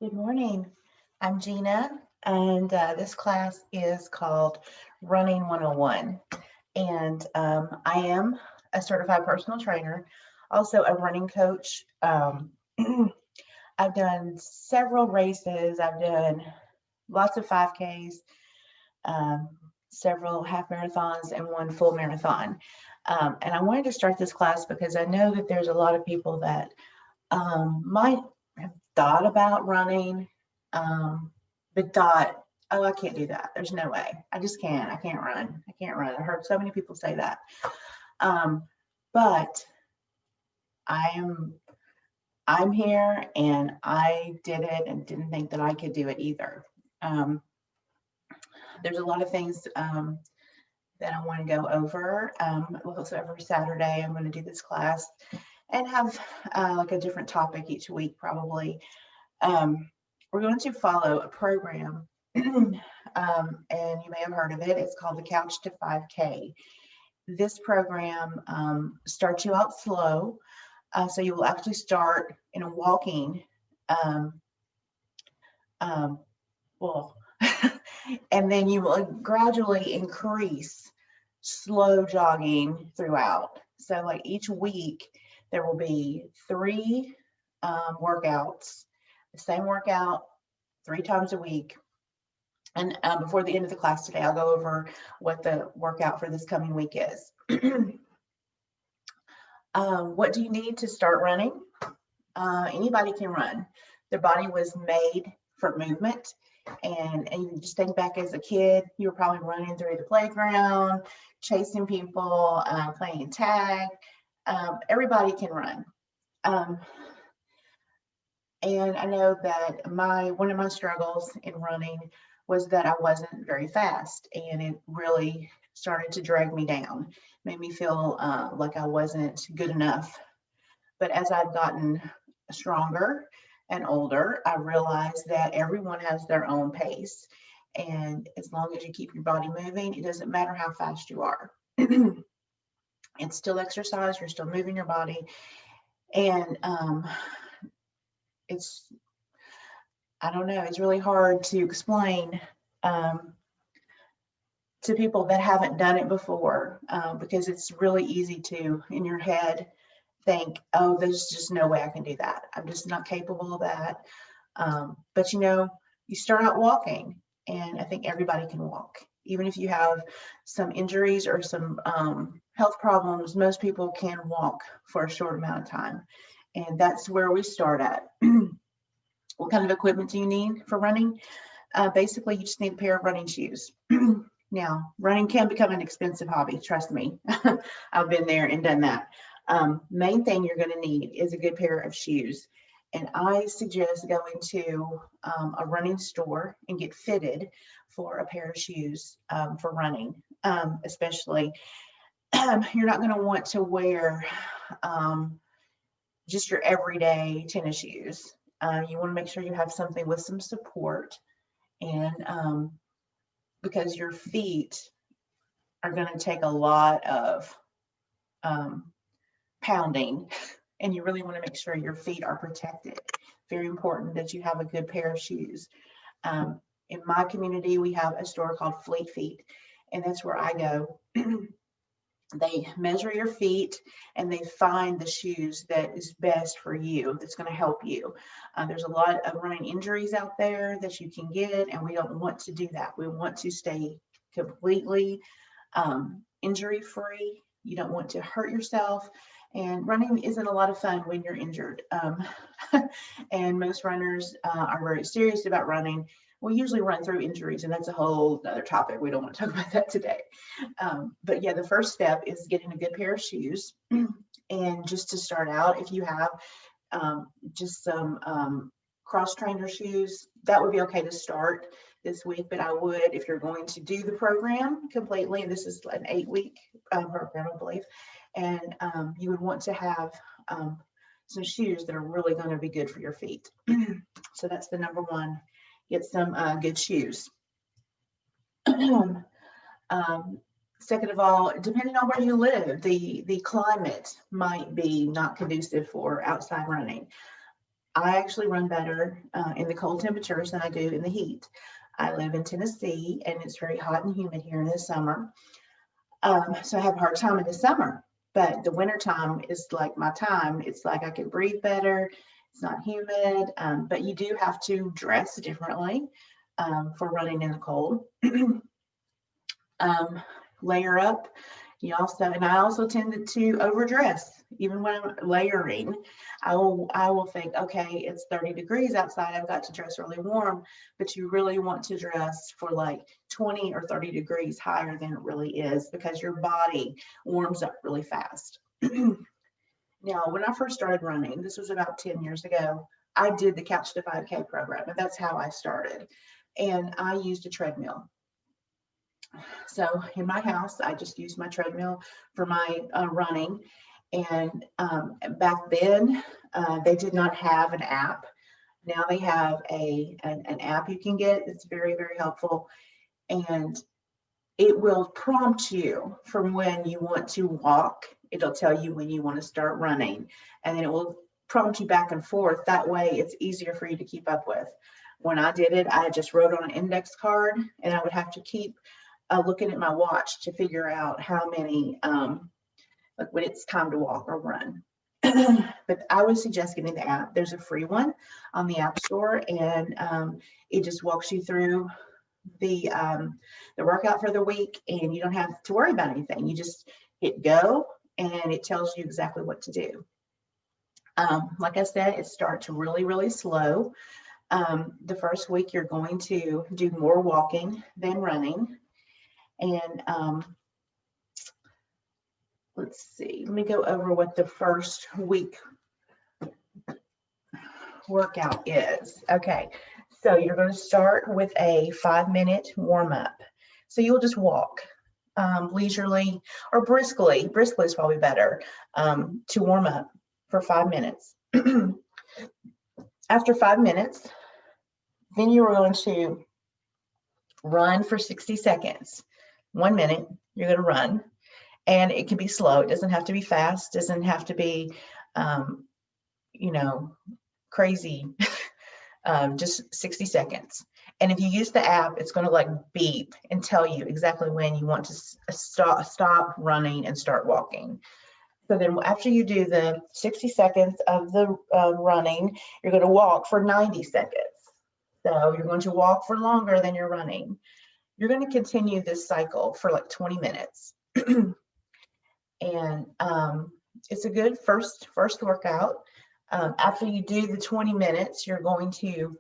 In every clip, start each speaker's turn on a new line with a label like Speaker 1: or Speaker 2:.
Speaker 1: Good morning. I'm Gina, and this class is called Running 101. And I am a certified personal trainer, also a running coach. I've done several races, I've done lots of 5Ks, um, several half marathons, and one full marathon. And I wanted to start this class because I know that there's a lot of people that might have thought about running, but thought, oh, I can't do that. There's no way. I just can't. I can't run. I can't run. I heard so many people say that. Um, but I am I'm here and I did it and didn't think that I could do it either. Um, there's a lot of things that I want to go over. Also every Saturday I'm going to do this class and have like a different topic each week probably. We're going to follow a program, and you may have heard of it. It's called the Couch to 5K. This program starts you out slow, so you will actually start in a walking, um, um, well, and then you will gradually increase slow jogging throughout. So, like each week, there will be three workouts, the same workout 3 times a week. And before the end of the class today, I'll go over what the workout for this coming week is. What do you need to start running? Anybody can run. Their body was made for movement. And you just think back as a kid, you were probably running through the playground, chasing people, playing tag. Everybody can run. Um, and I know that one of my struggles in running was that I wasn't very fast, and it really started to drag me down, made me feel like I wasn't good enough. But as I've gotten stronger and older, I realized that everyone has their own pace. And as long as you keep your body moving, it doesn't matter how fast you are. It's still exercise, you're still moving your body. And it's, I don't know, it's really hard to explain to people that haven't done it before because it's really easy to, in your head, think, oh, there's just no way I can do that. I'm just not capable of that. But you start out walking, and I think everybody can walk. Even if you have some injuries or some health problems, most people can walk for a short amount of time. And that's where we start at. What kind of equipment do you need for running? Basically, you just need a pair of running shoes. Now, running can become an expensive hobby, trust me. I've been there and done that. Main thing you're going to need is a good pair of shoes. And I suggest going to a running store and get fitted for a pair of shoes for running, especially. You're not going to want to wear just your everyday tennis shoes. You want to make sure you have something with some support, and because your feet are going to take a lot of pounding, and you really want to make sure your feet are protected. Very important that you have a good pair of shoes. In my community, we have a store called Fleet Feet, and that's where I go. They measure your feet and they find the shoes that is best for you, that's going to help you. There's a lot of running injuries out there that you can get, and we don't want to do that. We want to stay completely injury free. You don't want to hurt yourself. And running isn't a lot of fun when you're injured. And most runners are very serious about running. We usually run through injuries, and that's a whole other topic. We don't want to talk about that today. But yeah, the first step is getting a good pair of shoes. And just to start out, if you have just some cross trainer shoes, that would be okay to start this week. But I would, if you're going to do the program completely, and this is an 8-week program, I believe, and you would want to have some shoes that are really going to be good for your feet. So that's the number one. Get some good shoes. Second of all, depending on where you live, the climate might be not conducive for outside running. I actually run better in the cold temperatures than I do in the heat. I live in Tennessee and it's very hot and humid here in the summer. So I have a hard time in the summer, but the winter time is like my time. It's like I can breathe better. It's not humid, but you do have to dress differently for running in the cold. Layer up. I also tend to overdress. Even when I'm layering, I will think, okay, it's 30 degrees outside. I've got to dress really warm, but you really want to dress for like 20 or 30 degrees higher than it really is because your body warms up really fast. Now, when I first started running, this was about 10 years ago, I did the Couch to 5K program, and that's how I started. And I used a treadmill. So in my house, I just used my treadmill for my running. And back then, they did not have an app. Now they have an app you can get. It's very, very helpful. And it will prompt you from when you want to walk. It'll tell you when you want to start running. And then it will prompt you back and forth. That way, it's easier for you to keep up with. When I did it, I just wrote on an index card, and I would have to keep looking at my watch to figure out how many, like when it's time to walk or run. But I would suggest getting the app. There's a free one on the App Store, and it just walks you through the workout for the week, and you don't have to worry about anything. You just hit go, and it tells you exactly what to do. Like I said, it starts really, really slow. The first week, you're going to do more walking than running. And let's see, let me go over what the first week workout is. Okay, so you're going to start with a 5-minute warm-up. So you'll just walk leisurely or briskly. Briskly is probably better to warm up for 5 minutes. After 5 minutes, then you're going to run for 60 seconds. 1 minute, you're going to run. And it can be slow. It doesn't have to be fast. Doesn't have to be, crazy. Just 60 seconds. And if you use the app, it's going to like beep and tell you exactly when you want to stop running and start walking. So then after you do the 60 seconds of the running, you're going to walk for 90 seconds. So you're going to walk for longer than you're running. You're going to continue this cycle for like 20 minutes. And it's a good first workout. After you do the 20 minutes, you're going to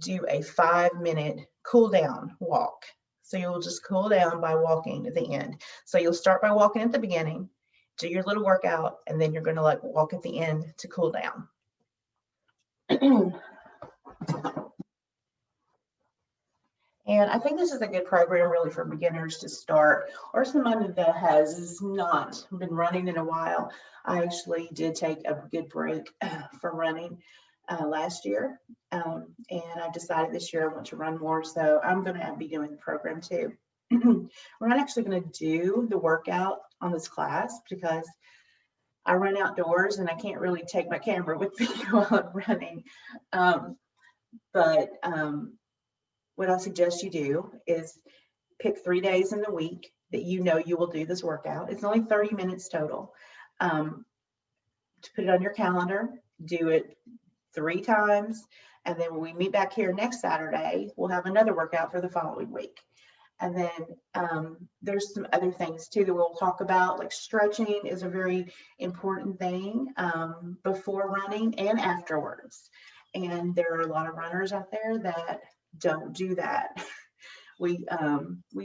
Speaker 1: do a 5-minute cool down walk. So you'll just cool down by walking at the end. So you'll start by walking at the beginning, do your little workout, and then you're going to like walk at the end to cool down. And I think this is a good program really for beginners to start, or somebody that has not been running in a while. I actually did take a good break from running last year, and I decided this year I want to run more, so I'm going to be doing the program too. We're not actually going to do the workout on this class because I run outdoors and I can't really take my camera with me while I'm running. But what I suggest you do is pick 3 days in the week that you know you will do this workout. It's only 30 minutes total. To put it on your calendar, do it 3 times, and then when we meet back here next Saturday, we'll have another workout for the following week. And then there's some other things too that we'll talk about, like stretching is a very important thing before running and afterwards. And there are a lot of runners out there that don't do that. We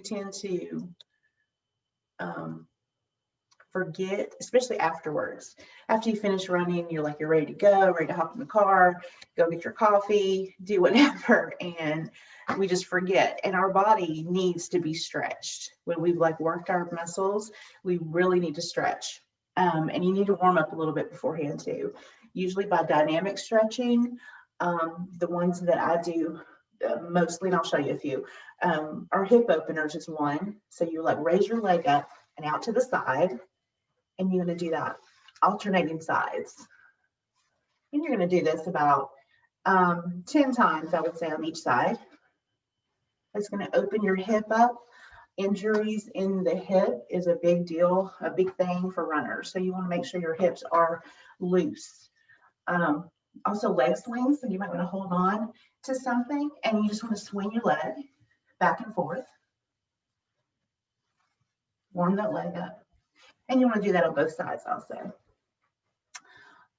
Speaker 1: tend to forget, especially afterwards. After you finish running, you're ready to go, ready to hop in the car, go get your coffee, do whatever, and we just forget. And our body needs to be stretched. When we've worked our muscles, we really need to stretch. And you need to warm up a little bit beforehand too. Usually by dynamic stretching, the ones that I do mostly, and I'll show you a few, are hip openers is one. So you raise your leg up and out to the side, and you're going to do that alternating sides. And you're going to do this about 10 times, I would say, on each side. It's going to open your hip up. Injuries in the hip is a big deal, a big thing for runners. So you want to make sure your hips are loose. Also leg swings, so you might want to hold on to something and you just want to swing your leg back and forth. Warm that leg up. And you want to do that on both sides also.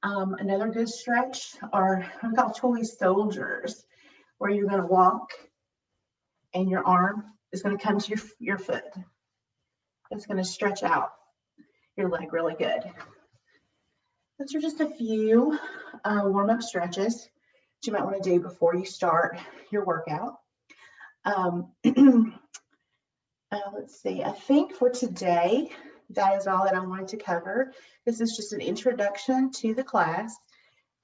Speaker 1: Another good stretch are what we call toy soldiers, where you're going to walk and your arm is going to come to your foot. It's going to stretch out your leg really good. Those are just a few warm-up stretches that you might want to do before you start your workout. Let's see, I think for today, that is all that I wanted to cover. This is just an introduction to the class,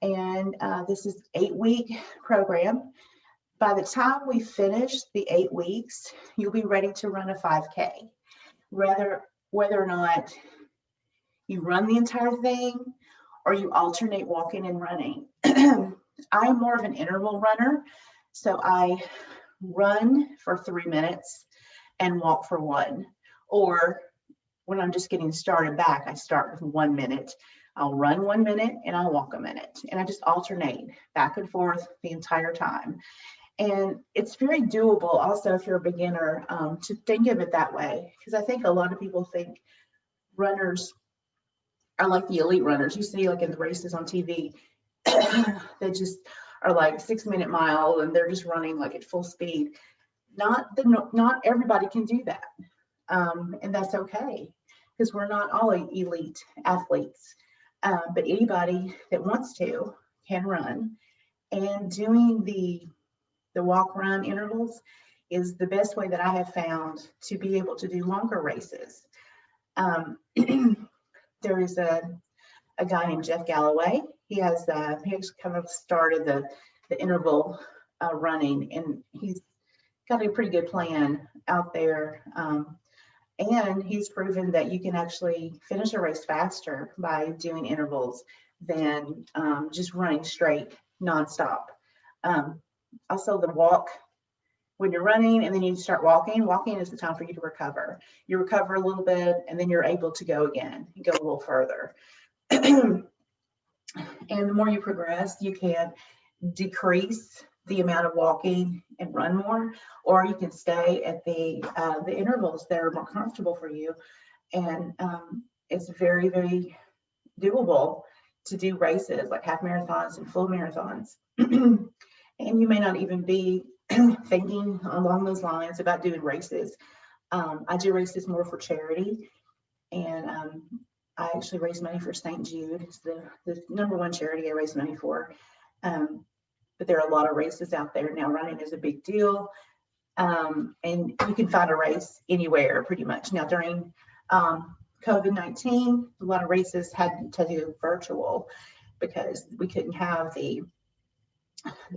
Speaker 1: and this is an 8-week program. By the time we finish the 8 weeks, you'll be ready to run a 5K. Whether or not you run the entire thing or you alternate walking and running. I'm more of an interval runner, so I run for 3 minutes and walk for 1. Or when I'm just getting started back, I start with 1 minute. I'll run 1 minute and I'll walk a minute. And I just alternate back and forth the entire time. And it's very doable also if you're a beginner to think of it that way. Because I think a lot of people think runners are like the elite runners. You see like in the races on TV, they just are like 6-minute mile and they're just running like at full speed. Not everybody can do that. And that's okay, because we're not all elite athletes. But anybody that wants to can run. And doing the walk run intervals is the best way that I have found to be able to do longer races. There is a guy named Jeff Galloway. He has kind of started the interval running, and he's got a pretty good plan out there. And he's proven that you can actually finish a race faster by doing intervals than just running straight nonstop. Also the walk, when you're running and then you start walking is the time for you to recover. You recover a little bit and then you're able to go again and go a little further. And the more you progress, you can decrease the amount of walking and run more, or you can stay at the intervals that are more comfortable for you. And it's very, very doable to do races like half marathons and full marathons. And you may not even be thinking along those lines about doing races. I do races more for charity, and I actually raise money for St. Jude. It's the #1 charity I raise money for. But there are a lot of races out there now. Running is a big deal, and you can find a race anywhere pretty much. Now during COVID-19, a lot of races had to do virtual because we couldn't have the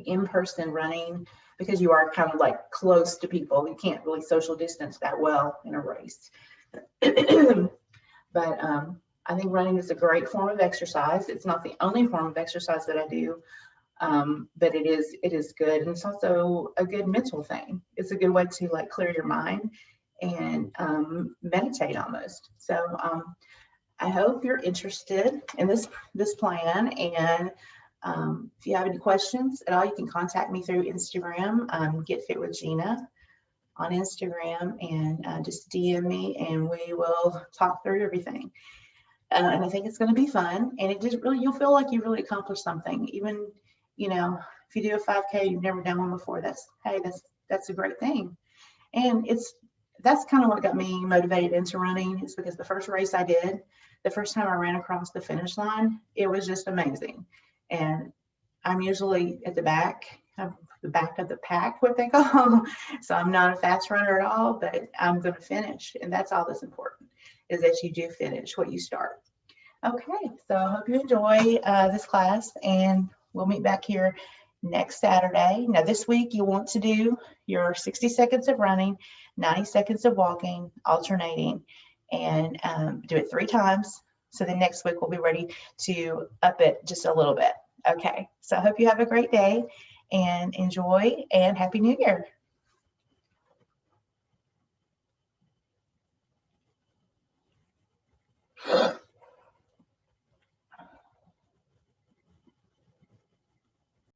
Speaker 1: in-person running, because you are kind of like close to people. You can't really social distance that well in a race. But I think running is a great form of exercise. It's not the only form of exercise that I do, but it is good. And it's also a good mental thing. It's a good way to like clear your mind and meditate almost. So I hope you're interested in this plan. And if you have any questions at all, you can contact me through Instagram, Get Fit with Gina on Instagram, and just DM me and we will talk through everything. And I think it's going to be fun, and it just really, you'll feel like you really accomplished something. Even, you know, if you do a 5K, you've never done one before, that's a great thing. And that's kind of what got me motivated into running, is because the first race I did, the first time I ran across the finish line, it was just amazing. And I'm usually at the back of the pack, what they call. So I'm not a fast runner at all, but I'm going to finish. And that's all that's important, is that you do finish what you start. Okay, so I hope you enjoy this class, and we'll meet back here next Saturday. Now this week you want to do your 60 seconds of running, 90 seconds of walking, alternating, and do it 3 times. So then next week we'll be ready to up it just a little bit. Okay, so I hope you have a great day and enjoy and Happy New Year.